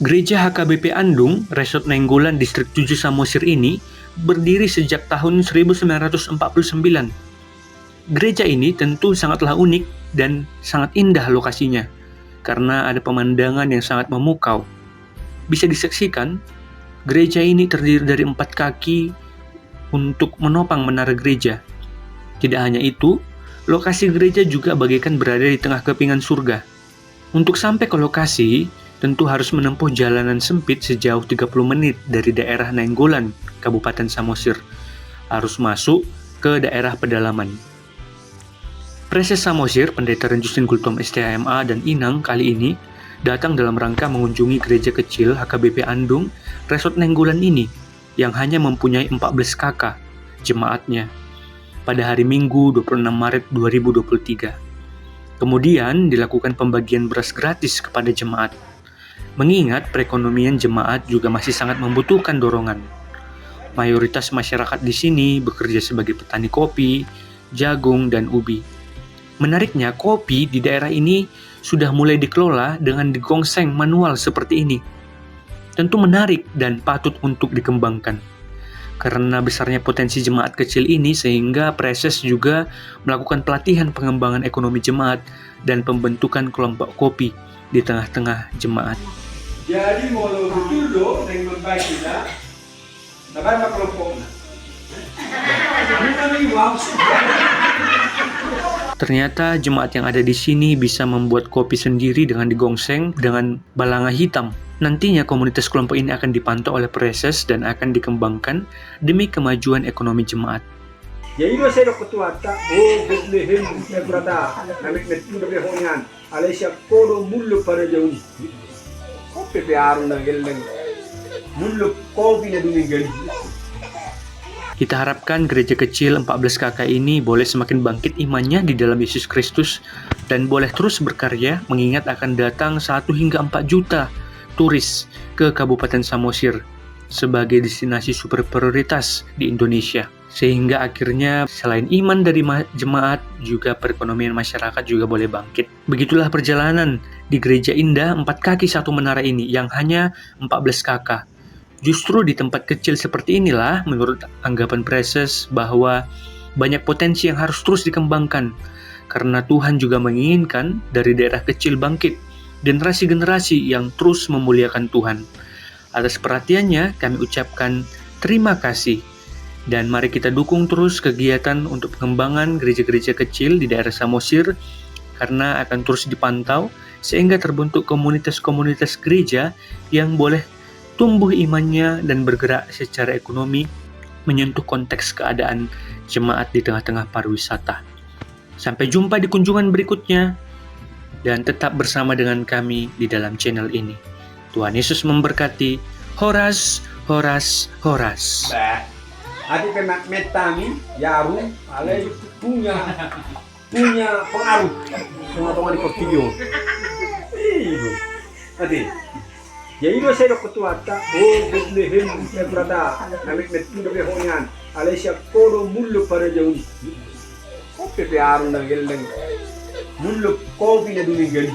Gereja HKBP Andung, Resort Nainggolan Distrik 7 Samosir ini berdiri sejak tahun 1949. Gereja ini tentu sangatlah unik dan sangat indah lokasinya, karena ada pemandangan yang sangat memukau. Bisa disaksikan, gereja ini terdiri dari 4 kaki untuk menopang menara gereja. Tidak hanya itu, lokasi gereja juga bagaikan berada di tengah kepingan surga. Untuk sampai ke lokasi, tentu harus menempuh jalanan sempit sejauh 30 menit dari daerah Nainggolan, Kabupaten Samosir. Harus masuk ke daerah pedalaman. Preses Samosir, Pendeta Ren Justin Gultom STHMA dan Inang kali ini datang dalam rangka mengunjungi gereja kecil HKBP Andung, Resort Nainggolan ini, yang hanya mempunyai 14 kakak jemaatnya, pada hari Minggu 26 Maret 2023. Kemudian dilakukan pembagian beras gratis kepada jemaat. Mengingat perekonomian jemaat juga masih sangat membutuhkan dorongan. Mayoritas masyarakat di sini bekerja sebagai petani kopi, jagung, dan ubi. Menariknya, kopi di daerah ini sudah mulai dikelola dengan digongseng manual seperti ini. Tentu menarik dan patut untuk dikembangkan. Karena besarnya potensi jemaat kecil ini, sehingga Preses juga melakukan pelatihan pengembangan ekonomi jemaat dan pembentukan kelompok kopi di tengah-tengah jemaat. Jadi mau betul loh dengan baik kita, dapat kelompok. Ternyata jemaat yang ada di sini bisa membuat kopi sendiri dengan digongseng dengan balanga hitam. Nantinya komunitas kelompok ini akan dipantau oleh Preses dan akan dikembangkan demi kemajuan ekonomi jemaat. Jadi saya ketua tak, Bethlehem berada, namik netu dari hongan, Alesya kodo mulu pada jauh. Kopi biaru nanggeleng, mulu kopi na duminggal. Kita harapkan gereja kecil 14 kakak ini boleh semakin bangkit imannya di dalam Yesus Kristus dan boleh terus berkarya, mengingat akan datang 1 hingga 4 juta turis ke Kabupaten Samosir sebagai destinasi super prioritas di Indonesia. Sehingga akhirnya selain iman dari jemaat, juga perekonomian masyarakat juga boleh bangkit. Begitulah perjalanan di gereja indah 4 kaki 1 menara ini yang hanya 14 kakak. Justru di tempat kecil seperti inilah, menurut anggapan Preses, bahwa banyak potensi yang harus terus dikembangkan. Karena Tuhan juga menginginkan dari daerah kecil bangkit generasi-generasi yang terus memuliakan Tuhan. Atas perhatiannya, kami ucapkan terima kasih. Dan mari kita dukung terus kegiatan untuk pengembangan gereja-gereja kecil di daerah Samosir, karena akan terus dipantau sehingga terbentuk komunitas-komunitas gereja yang boleh tumbuh imannya dan bergerak secara ekonomi menyentuh konteks keadaan jemaat di tengah-tengah pariwisata. Sampai jumpa di kunjungan berikutnya dan tetap bersama dengan kami di dalam channel ini. Tuhan Yesus memberkati. Horas, horas, horas. Adi pemak metami, yaru, alay punya pengaruh tengah-tengah di video. Iyo, adi. Jadi saya ketua tak, Bethlehem berada, namik netu dari hongan, Alesya kodo mulu pada jauh. Kopi biaru nanggeleng, mulu kopi na duminggal.